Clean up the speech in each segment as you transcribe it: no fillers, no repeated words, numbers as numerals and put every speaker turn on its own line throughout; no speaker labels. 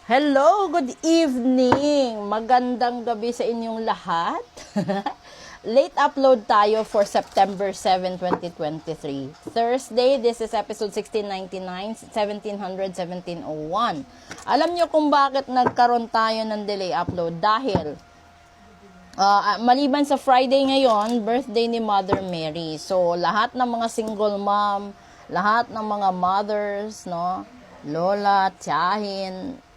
Hello, good evening. Magandang gabi sa inyong lahat. Late upload tayo for September 7, 2023. Thursday, this is episode 1699, 1701. Alam nyo kung bakit nagkaroon tayo ng delay upload? Dahil maliban sa Friday ngayon, birthday ni Mother Mary. So, lahat ng mga single mom, lahat ng mga mothers, no, lola, tiyahin,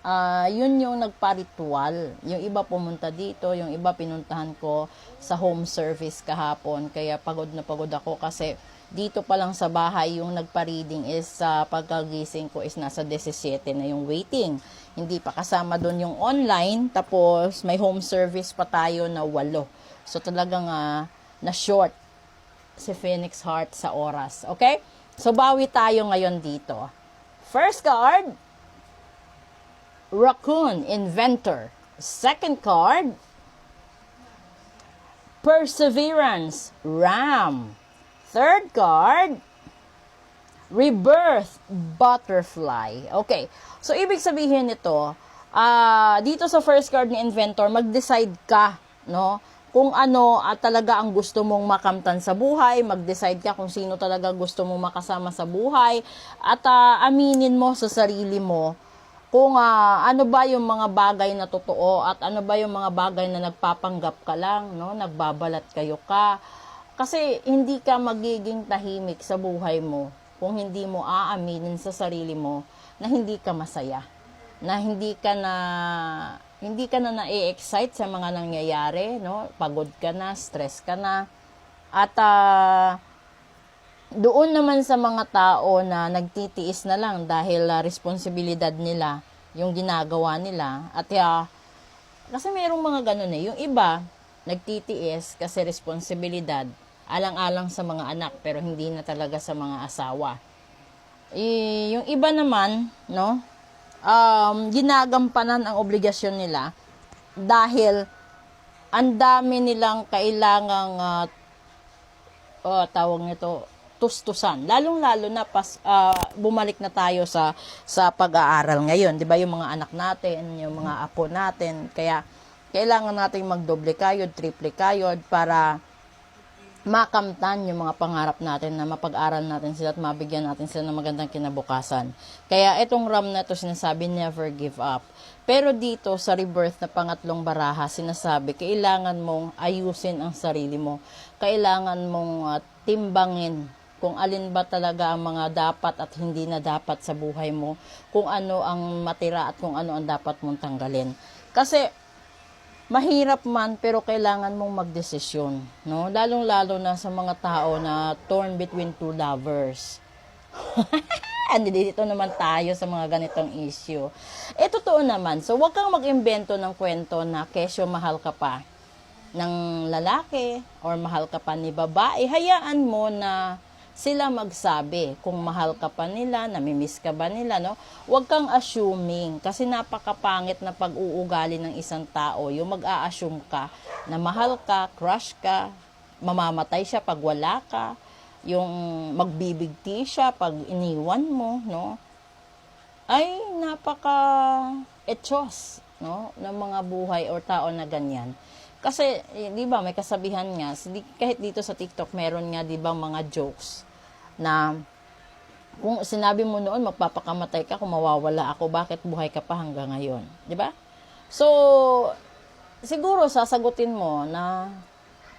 yun yung nagpa-ritual. Yung iba pumunta dito, yung iba pinuntahan ko sa home service kahapon. Kaya pagod na pagod ako kasi dito pa lang sa bahay yung nagpa-reading is pagkagising ko is nasa 17 na yung waiting. Hindi pa kasama doon yung online. Tapos may home service pa tayo na 8. So talagang na short si Phoenix Heart sa oras. Okay? So bawi tayo ngayon dito. First card, Raccoon, Inventor. Second card, Perseverance, Ram. Third card, Rebirth, Butterfly. Okay, so ibig sabihin nito, dito sa first card ni Inventor, mag-decide ka, no? Kung ano talaga ang gusto mong makamtan sa buhay, mag-decide ka kung sino talaga gusto mong makasama sa buhay, at aminin mo sa sarili mo kung ano ba yung mga bagay na totoo at ano ba yung mga bagay na nagpapanggap ka lang, no? Nagbabalat kayo ka. Kasi hindi ka magiging tahimik sa buhay mo kung hindi mo aaminin sa sarili mo na hindi ka masaya, na hindi ka na na-excite sa mga nangyayari, no? Pagod ka na, stress ka na. At doon naman sa mga tao na nagtitiis na lang dahil responsibilidad nila yung ginagawa nila. At kasi mayroong mga ganun yung iba nagtitiis kasi responsibilidad, alang-alang sa mga anak pero hindi na talaga sa mga asawa. Yung iba naman, no, ginagampanan ang obligasyon nila dahil ang dami nilang kailangang tawag nito tustusan. Lalong-lalo na bumalik na tayo sa pag-aaral ngayon, 'di ba? Yung mga anak natin, yung mga apo natin, kaya kailangan nating magdoble kayod, triple kayod para makamtan yung mga pangarap natin, na mapag-aral natin sila at mabigyan natin sila ng magandang kinabukasan. Kaya itong RAM na ito sinasabi, never give up. Pero dito sa rebirth na pangatlong baraha, sinasabi, kailangan mong ayusin ang sarili mo. Kailangan mong timbangin kung alin ba talaga ang mga dapat at hindi na dapat sa buhay mo, kung ano ang matira at kung ano ang dapat mong tanggalin. Kasi mahirap man, pero kailangan mong magdesisyon, no? Lalong-lalo na sa mga tao na torn between two lovers. Dito naman tayo sa mga ganitong issue. Totoo naman. So, huwag kang mag-imbento ng kwento na kesyo mahal ka pa ng lalaki or mahal ka pa ni babae. Hayaan mo na sila magsabi kung mahal ka pa nila, namimiss ka ba nila, no? Huwag kang assuming kasi napakapangit na pag-uugali ng isang tao. Yung mag-a-assume ka na mahal ka, crush ka, mamamatay siya pag wala ka, yung magbibigti siya pag iniwan mo, no? Ay napaka-etchos, no, ng mga buhay or tao na ganyan. Kasi, di ba, may kasabihan nga, kahit dito sa TikTok, meron nga, di ba, mga jokes na kung sinabi mo noon magpapakamatay ka kung mawawala ako, bakit buhay ka pa hanggang ngayon, di ba? So siguro sasagutin mo na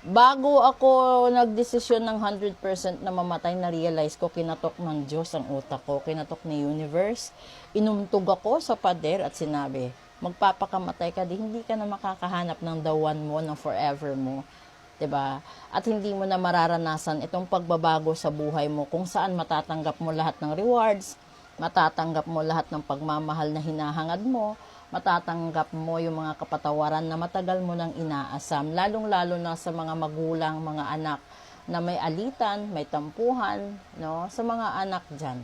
bago ako nagdesisyon ng 100% na mamatay, na realize ko kinatok ng Diyos ang utak ko, kinatok ni universe, inumtog ako sa pader at sinabi, magpapakamatay ka, hindi ka na makakahanap ng the one mo, ng forever mo. 'Di ba? At hindi mo na mararanasan itong pagbabago sa buhay mo kung saan matatanggap mo lahat ng rewards, matatanggap mo lahat ng pagmamahal na hinahangad mo, matatanggap mo yung mga kapatawaran na matagal mo nang inaasam, lalong-lalo na sa mga magulang, mga anak na may alitan, may tampuhan, no? Sa mga anak diyan.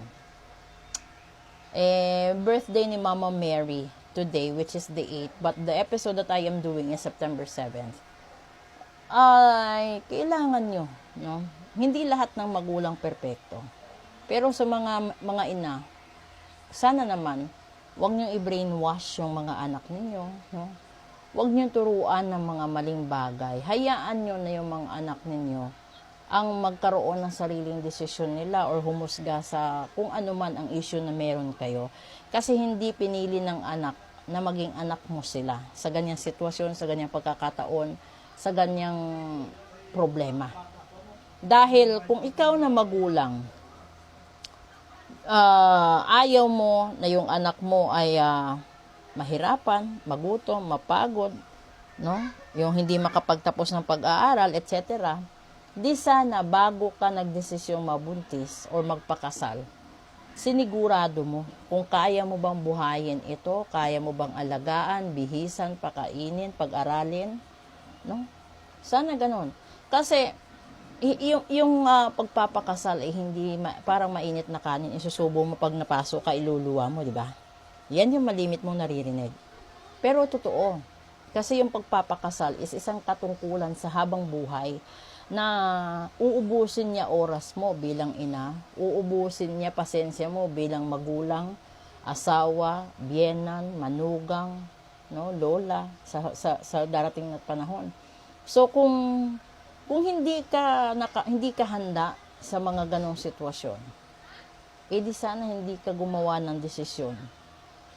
Birthday ni Mama Mary today, which is the 8th, but the episode that I am doing is September 7th. Ay kailangan nyo, no? Hindi lahat ng magulang perpekto. Pero sa mga ina, sana naman Huwag niyong i-brainwash yung mga anak ninyo, no? Huwag niyong turuan ng mga maling bagay. Hayaan niyo na yung mga anak ninyo ang magkaroon ng sariling desisyon nila or humusga sa kung ano man ang issue na meron kayo. Kasi hindi pinili ng anak na maging anak mo sila sa ganyang sitwasyon, sa ganyang pagkakataon, sa ganyang problema. Dahil kung ikaw na magulang, ayaw mo na yung anak mo ay mahirapan, magutom, mapagod, no? Yung hindi makapagtapos ng pag-aaral, etc. Di sana bago ka nagdesisyong mabuntis o magpakasal, sinigurado mo kung kaya mo bang buhayin ito, kaya mo bang alagaan, bihisan, pakainin, pag-aralin, no? Sana ganon. Kasi yung pagpapakasal ay hindi parang mainit na kanin, isusubo mo pag napasok ka, iluluwa mo, di ba? Yan yung malimit mong naririnig. Pero totoo. Kasi yung pagpapakasal is isang katungkulan sa habang buhay na uubusin niya oras mo bilang ina, uubusin niya pasensya mo bilang magulang, asawa, biyenan, manugang, no, lola sa darating na panahon. So kung hindi ka handa sa mga ganong sitwasyon, di sana hindi ka gumawa ng desisyon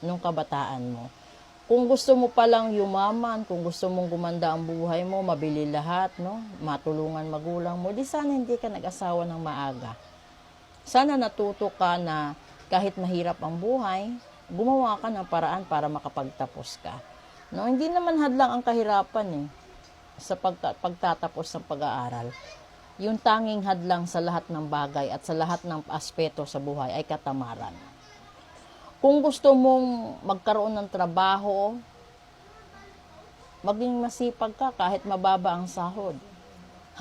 nung kabataan mo. Kung gusto mo palang yumaman, kung gusto mong gumanda ang buhay mo, mabili lahat, no? Matulungan magulang mo, di sana hindi ka nag-asawa ng maaga. Sana natuto ka na kahit mahirap ang buhay, gumawa ka ng paraan para makapagtapos ka. No? Hindi naman hadlang ang kahirapan sa pagtatapos ng pag-aaral. Yung tanging hadlang sa lahat ng bagay at sa lahat ng aspeto sa buhay ay katamaran. Kung gusto mong magkaroon ng trabaho, maging masipag ka kahit mababa ang sahod.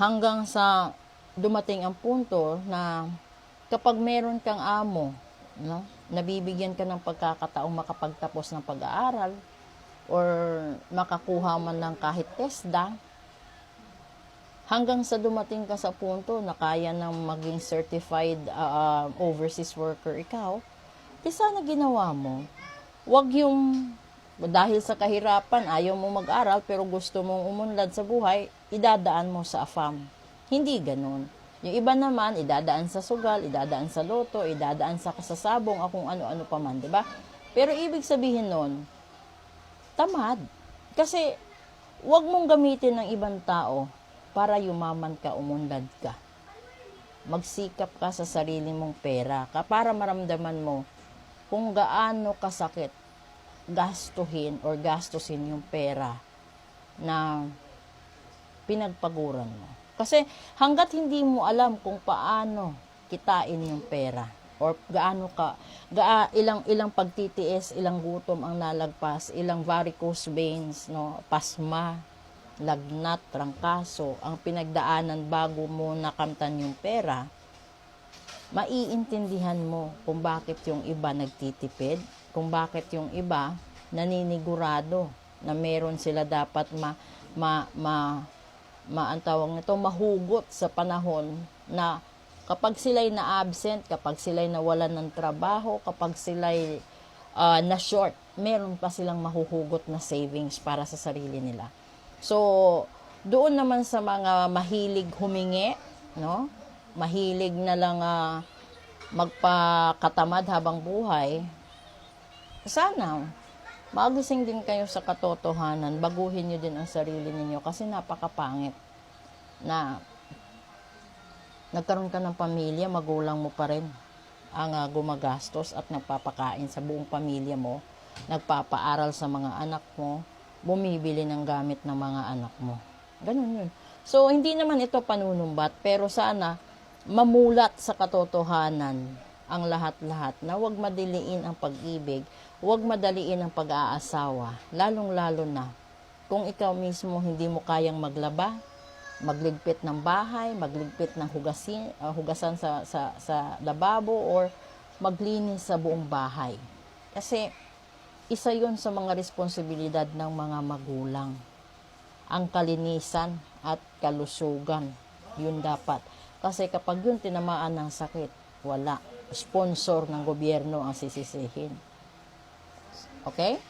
Hanggang sa dumating ang punto na kapag meron kang amo, no, nabibigyan ka ng pagkakataong makapagtapos ng pag-aaral or makakuha man ng kahit TESDA, hanggang sa dumating ka sa punto na kaya nang maging certified overseas worker ikaw, sana ginawa mo. Huwag yung dahil sa kahirapan, ayaw mo mag-aral pero gusto mong umunlad sa buhay, idadaan mo sa AFAM. Hindi ganun. Yung iba naman, idadaan sa sugal, idadaan sa loto, idadaan sa kasasabong, kung ano-ano pa man, diba? Pero ibig sabihin nun, tamad. Kasi, huwag mong gamitin ng ibang tao para yumaman ka, umunlad ka. Magsikap ka sa sarili mong pera para maramdaman mo kung gaano kasakit gastusin yung pera na pinagpaguran mo. Kasi hanggat hindi mo alam kung paano kitain yung pera or ilang pagtitiis, ilang gutom ang nalagpas, ilang varicose veins, no, pasma, lagnat, trangkaso, ang pinagdaanan bago mo nakamtan yung pera, maiintindihan mo kung bakit yung iba nagtitipid, kung bakit yung iba naninigurado na meron sila dapat mahugot sa panahon na kapag sila'y na-absent, kapag sila'y nawalan ng trabaho, kapag sila'y na-short, meron pa silang mahuhugot na savings para sa sarili nila. So, doon naman sa mga mahilig humingi, no? Mahilig na lang magpakatamad habang buhay, sana magising din kayo sa katotohanan, baguhin nyo din ang sarili ninyo kasi napakapangit na nagkaroon ka ng pamilya, magulang mo pa rin ang gumagastos at nagpapakain sa buong pamilya mo, nagpapaaral sa mga anak mo, bumibili ng gamit ng mga anak mo. Ganun yun. So, hindi naman ito panunumbat, pero sana mamulat sa katotohanan ang lahat-lahat na huwag madaliin ang pag-ibig, huwag madaliin ang pag-aasawa, lalong-lalo na kung ikaw mismo hindi mo kayang maglaba, magligpit ng bahay, magligpit ng hugasan sa lababo or maglinis sa buong bahay. Kasi isa yun sa mga responsibilidad ng mga magulang. Ang kalinisan at kalusugan, yun dapat. Kasi kapag yun tinamaan ng sakit, wala. Sponsor ng gobyerno ang sisisihin. Okay?